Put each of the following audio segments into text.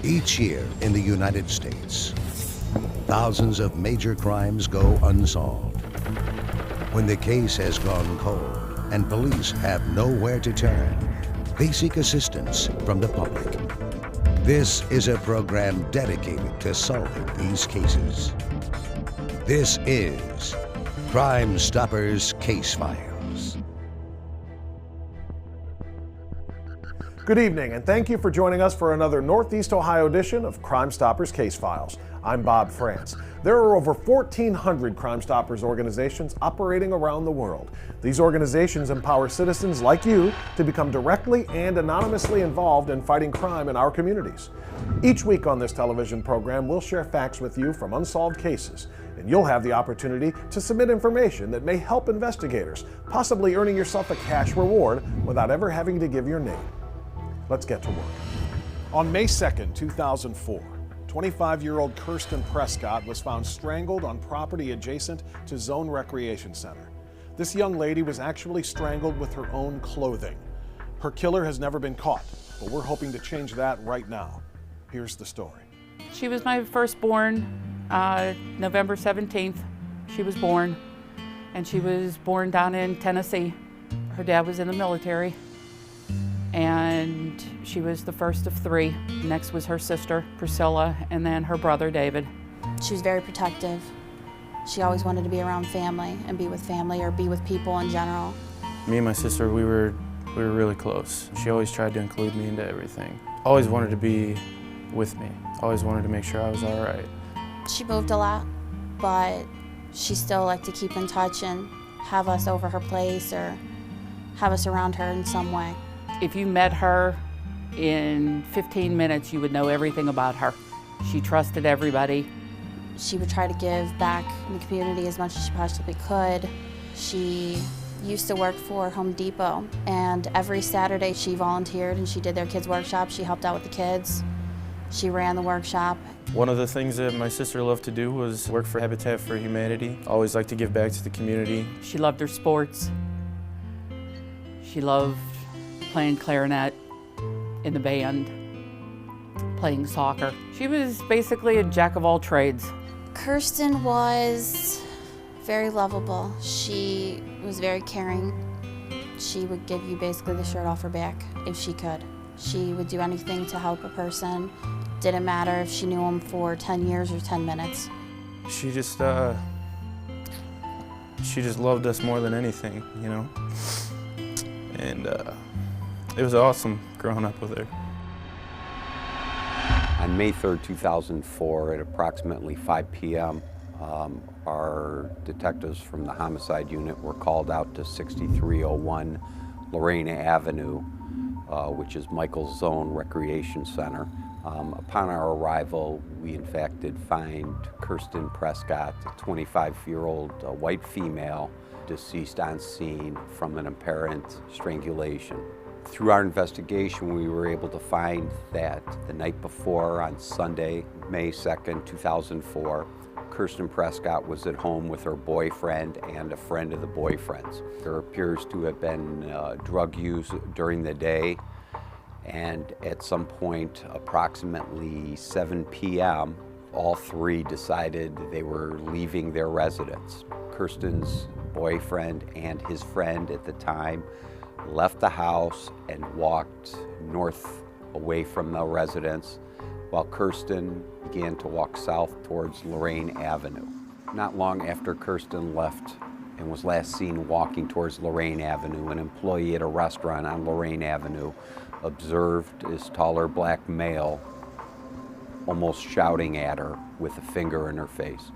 Each year in the United States, thousands of major crimes go unsolved. When the case has gone cold and police have nowhere to turn, they seek assistance from the public. This is a program dedicated to solving these cases. This is Crime Stoppers Case Files. Good evening, and thank you for joining us for another Northeast Ohio edition of Crime Stoppers Case Files. I'm Bob France. There are over 1,400 Crime Stoppers organizations operating around the world. These organizations empower citizens like you to become directly and anonymously involved in fighting crime in our communities. Each week on this television program, we'll share facts with you from unsolved cases, and you'll have the opportunity to submit information that may help investigators, possibly earning yourself a cash reward without ever having to give your name. Let's get to work. On May 2nd, 2004, 25-year-old Kirsten Prescott was found strangled on property adjacent to Zone Recreation Center. This young lady was actually strangled with her own clothing. Her killer has never been caught, but we're hoping to change that right now. Here's the story. She was my firstborn, November 17th. She was born, and she was born down in Tennessee. Her dad was in the military, and she was the first of three. Next was her sister, Priscilla, and then her brother, David. She was very protective. She always wanted to be around family and be with family or be with people in general. Me and my sister, we were really close. She always tried to include me into everything. Always wanted to be with me. Always wanted to make sure I was all right. She moved a lot, but she still liked to keep in touch and have us over her place or have us around her in some way. If you met her in 15 minutes, you would know everything about her. She trusted everybody. She would try to give back in the community as much as she possibly could. She used to work for Home Depot, and every Saturday she volunteered and she did their kids' workshop. She helped out with the kids. She ran the workshop. One of the things that my sister loved to do was work for Habitat for Humanity. Always liked to give back to the community. She loved her sports. She loved playing clarinet in the band, playing soccer. She was basically a jack of all trades. Kirsten was very lovable. She was very caring. She would give you basically the shirt off her back if she could. She would do anything to help a person. Didn't matter if she knew him for 10 years or 10 minutes. She just loved us more than anything, you know? And it was awesome growing up with her. On May 3rd, 2004, at approximately 5 p.m., our detectives from the Homicide Unit were called out to 6301 Lorraine Avenue, which is Michael's Zone Recreation Center. Upon our arrival, we in fact did find Kirsten Prescott, a 25-year-old white female, deceased on scene from an apparent strangulation. Through our investigation, we were able to find that the night before, on Sunday, May 2nd, 2004, Kirsten Prescott was at home with her boyfriend and a friend of the boyfriend's. There appears to have been drug use during the day, and at some point, approximately 7 p.m., all three decided they were leaving their residence. Kirsten's boyfriend and his friend at the time left the house and walked north away from the residence, while Kirsten began to walk south towards Lorraine Avenue. Not long after Kirsten left and was last seen walking towards Lorraine Avenue, an employee at a restaurant on Lorraine Avenue observed this taller black male almost shouting at her with a finger in her face.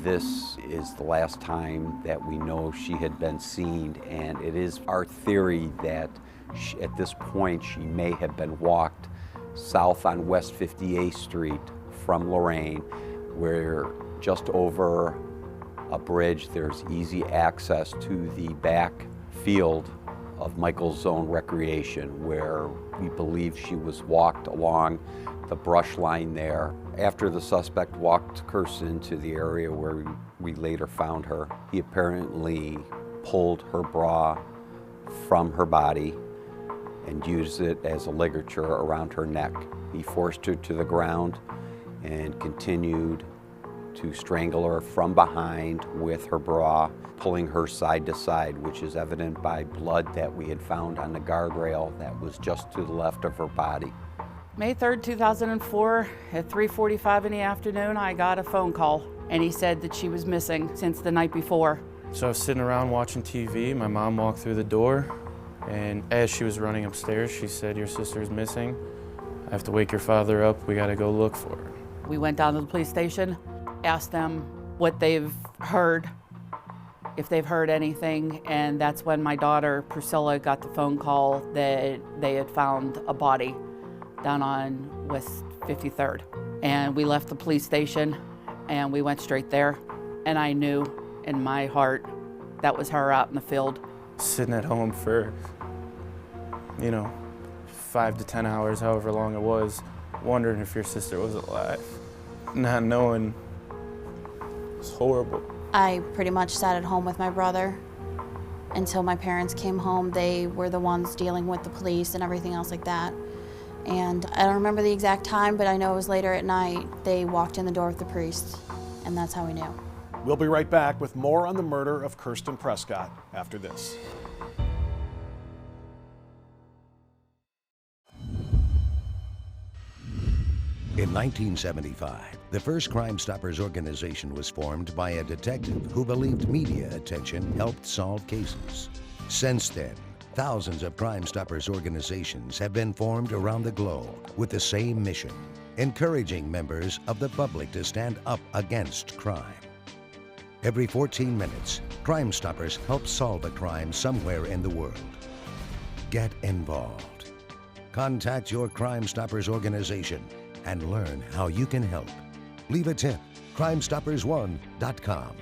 This is the last time that we know she had been seen, and it is our theory that at this point she may have been walked south on West 58th Street from Lorraine, where just over a bridge there's easy access to the back field of Michael's Zone Recreation, where we believe she was walked along the brush line there. After the suspect walked Kirsten to the area where we later found her, he apparently pulled her bra from her body and used it as a ligature around her neck. He forced her to the ground and continued to strangle her from behind with her bra, pulling her side to side, which is evident by blood that we had found on the guardrail that was just to the left of her body. May 3rd, 2004, at 3:45 in the afternoon, I got a phone call, and he said that she was missing since the night before. So I was sitting around watching TV. My mom walked through the door, and as she was running upstairs, she said, "Your sister's missing. I have to wake your father up. We gotta go look for her." We went down to the police station, asked them what they've heard, if they've heard anything, and that's when my daughter, Priscilla, got the phone call that they had found a body down on West 53rd. And we left the police station, and we went straight there, and I knew in my heart that was her out in the field. Sitting at home for, 5 to 10 hours, however long it was, wondering if your sister was alive. Not knowing was horrible. I pretty much sat at home with my brother until my parents came home. They were the ones dealing with the police and everything else like that. And I don't remember the exact time, but I know it was later at night. They walked in the door with the priest, and that's how we knew. We'll be right back with more on the murder of Kirsten Prescott after this. In 1975, the first Crime Stoppers organization was formed by a detective who believed media attention helped solve cases. Since then, thousands of Crime Stoppers organizations have been formed around the globe with the same mission, encouraging members of the public to stand up against crime. Every 14 minutes, Crime Stoppers help solve a crime somewhere in the world. Get involved. Contact your Crime Stoppers organization and learn how you can help. Leave a tip, crimestoppersone.com.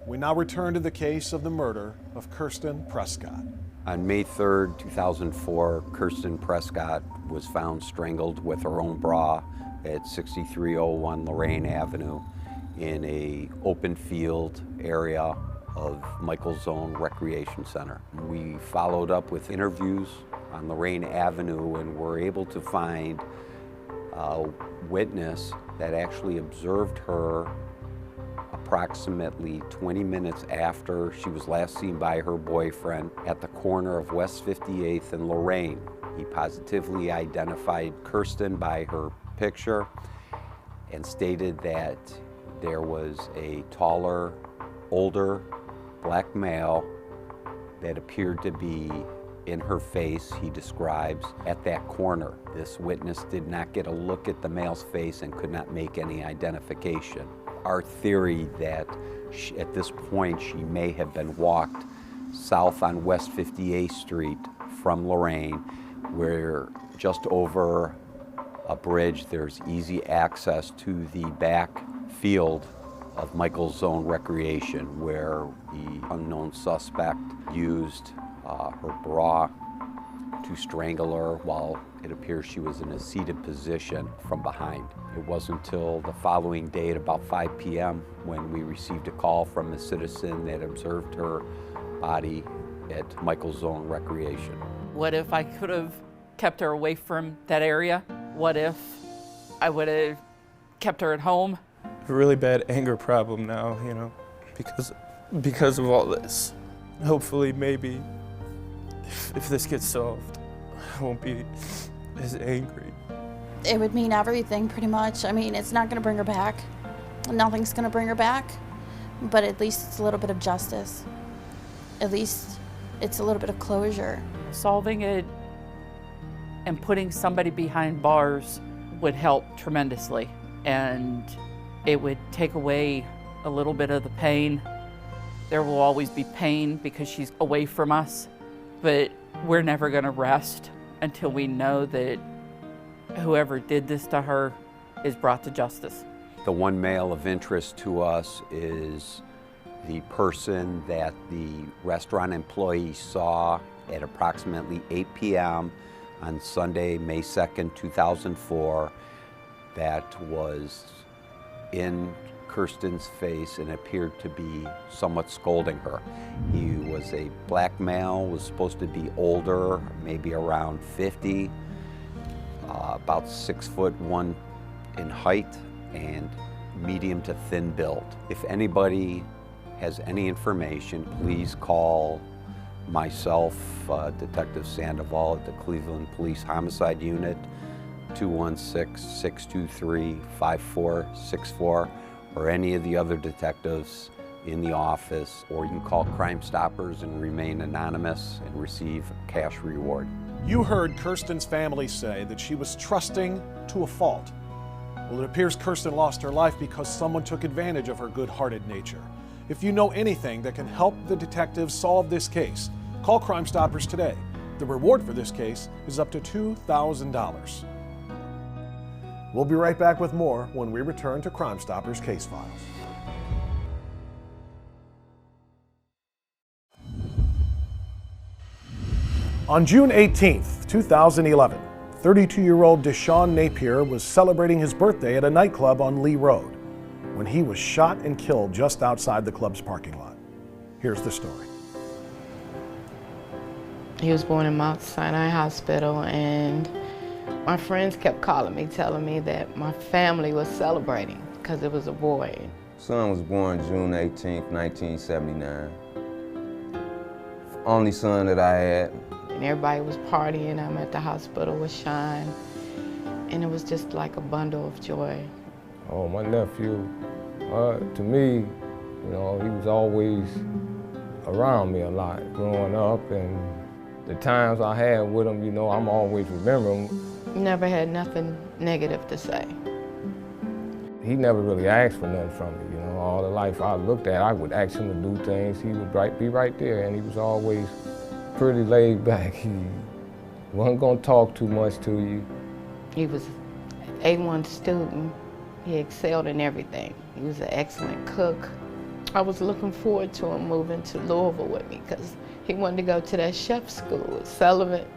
We now return to the case of the murder of Kirsten Prescott. On May 3rd, 2004, Kirsten Prescott was found strangled with her own bra at 6301 Lorraine Avenue in an open field area of Michael's Zone Recreation Center. We followed up with interviews on Lorraine Avenue and were able to find a witness that actually observed her approximately 20 minutes after she was last seen by her boyfriend at the corner of West 58th and Lorraine. He positively identified Kirsten by her picture and stated that there was a taller, older black male that appeared to be in her face, he describes, at that corner. This witness did not get a look at the male's face and could not make any identification. Our theory that at this point she may have been walked south on West 58th Street from Lorraine, where just over a bridge there's easy access to the back field of Michael's Zone Recreation, where the unknown suspect used her bra to strangle her while it appears she was in a seated position from behind. It wasn't until the following day at about 5 p.m. when we received a call from a citizen that observed her body at Michael's Zone Recreation. What if I could have kept her away from that area? What if I would have kept her at home? A really bad anger problem now, because of all this. Hopefully, maybe, if this gets solved, I won't be as angry. It would mean everything, pretty much. I mean, it's not going to bring her back. Nothing's going to bring her back, but at least it's a little bit of justice. At least it's a little bit of closure. Solving it and putting somebody behind bars would help tremendously, and it would take away a little bit of the pain. There will always be pain because she's away from us, but we're never going to rest until we know that whoever did this to her is brought to justice. The one male of interest to us is the person that the restaurant employee saw at approximately 8 p.m. on Sunday, May 2nd, 2004, that was in Kirsten's face and appeared to be somewhat scolding her. He was was a black male, was supposed to be older, maybe around 50, about 6'1" in height, and medium to thin build. If anybody has any information, please call myself, Detective Sandoval at the Cleveland Police Homicide Unit, 216-623-5464, or any of the other detectives in the office, or you can call Crime Stoppers and remain anonymous and receive a cash reward. You heard Kirsten's family say that she was trusting to a fault. Well, it appears Kirsten lost her life because someone took advantage of her good-hearted nature. If you know anything that can help the detectives solve this case, call Crime Stoppers today. The reward for this case is up to $2,000. We'll be right back with more when we return to Crime Stoppers Case Files. On June 18th, 2011, 32-year-old Deshaun Napier was celebrating his birthday at a nightclub on Lee Road when he was shot and killed just outside the club's parking lot. Here's the story. He was born in Mount Sinai Hospital, and my friends kept calling me, telling me that my family was celebrating because it was a boy. Son was born June 18th, 1979. Only son that I had. And everybody was partying. I'm at the hospital with Sean, and it was just like a bundle of joy. Oh, my nephew, to me, you know, he was always around me a lot growing up, and the times I had with him, you know, I'm always remembering. Never had nothing negative to say. He never really asked for nothing from me, you know. All the life I looked at, I would ask him to do things. He would be right there, and he was always pretty laid back. He wasn't gonna talk too much to you. He was an A1 student. He excelled in everything. He was an excellent cook. I was looking forward to him moving to Louisville with me because he wanted to go to that chef school at Sullivan.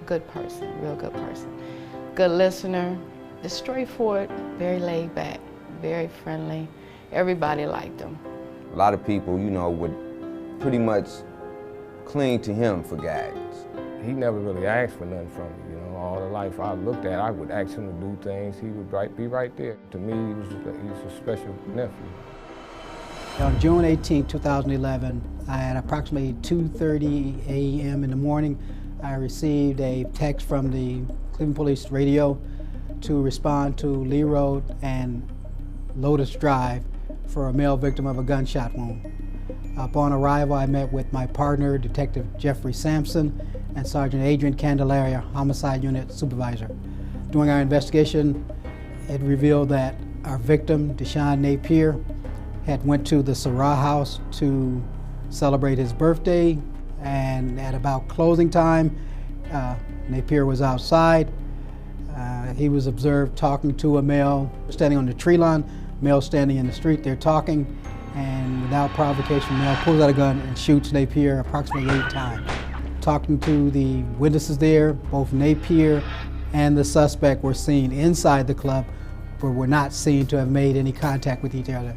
Good person, real good person. Good listener, just straightforward, very laid back, very friendly. Everybody liked him. A lot of people, you know, would pretty much cling to him for guidance. He never really asked for nothing from me, you know. All the life I looked at, I would ask him to do things. He would be right there. To me, he's a special nephew. On June 18, 2011, at approximately 2:30 a.m. in the morning, I received a text from the Cleveland Police radio to respond to Lee Road and Lotus Drive for a male victim of a gunshot wound. Upon arrival, I met with my partner, Detective Jeffrey Sampson, and Sergeant Adrian Candelaria, Homicide Unit Supervisor. During our investigation, it revealed that our victim, Deshaun Napier, had went to the Sarah house to celebrate his birthday, and at about closing time, Napier was outside. He was observed talking to a male standing on the tree lawn, male standing in the street. They're talking, and without provocation, the male pulls out a gun and shoots Napier approximately 8 times. Talking to the witnesses there, both Napier and the suspect were seen inside the club, but were not seen to have made any contact with each other.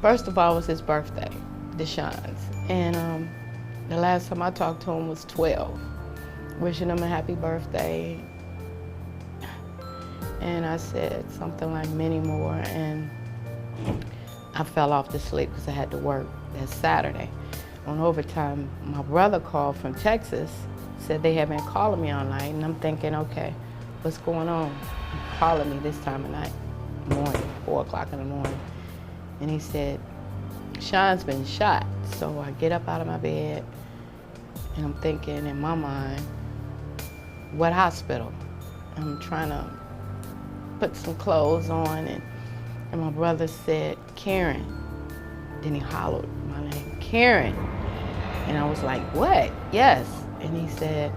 First of all, it was his birthday, Deshaun's, and the last time I talked to him was 12, wishing him a happy birthday. And I said something like many more, and I fell off to sleep because I had to work that Saturday. On overtime, my brother called from Texas, said they had been calling me all night, and I'm thinking, okay, what's going on? He's calling me this time of night, morning, 4 o'clock in the morning. And he said, Sean's been shot. So I get up out of my bed, and I'm thinking in my mind, what hospital? I'm trying to put some clothes on, and my brother said, Karen. Then he hollered my name, Karen. And I was like, what? Yes. And he said,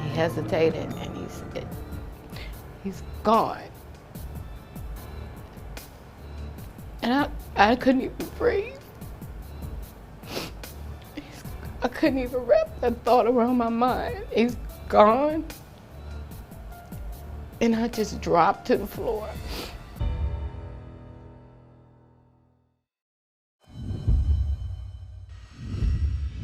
he hesitated, and he said, he's gone. And I couldn't even breathe. I couldn't even wrap that thought around my mind. He's gone. And I just dropped to the floor.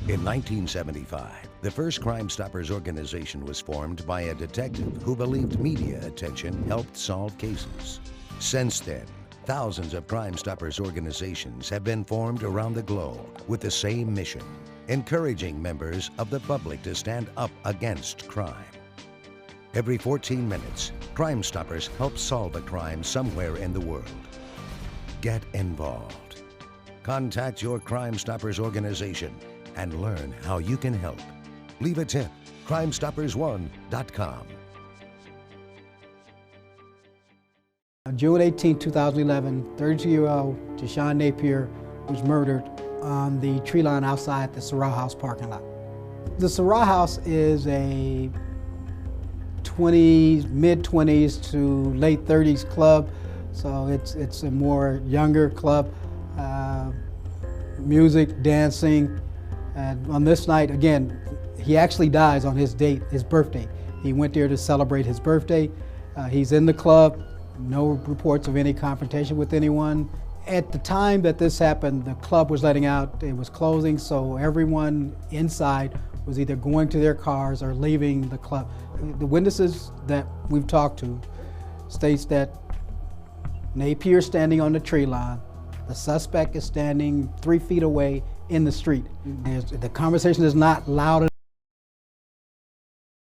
In 1975, the first Crime Stoppers organization was formed by a detective who believed media attention helped solve cases. Since then, thousands of Crime Stoppers organizations have been formed around the globe with the same mission, encouraging members of the public to stand up against crime. Every 14 minutes, Crime Stoppers help solve a crime somewhere in the world. Get involved. Contact your Crime Stoppers organization and learn how you can help. Leave a tip. crimestoppersone.com. On June 18, 2011, 32-year-old Deshaun Napier was murdered on the tree line outside the Sorrel House parking lot. The Sorrel House is a mid-20s to late 30s club, so it's a more younger club. Music, dancing, and on this night, again, he actually dies on his date, his birthday. He went there to celebrate his birthday. He's in the club, no reports of any confrontation with anyone. At the time that this happened, the club was letting out, it was closing, so everyone inside was either going to their cars or leaving the club. The witnesses that we've talked to states that Napier is standing on the tree line, the suspect is standing 3 feet away in the street. The conversation is not loud enough.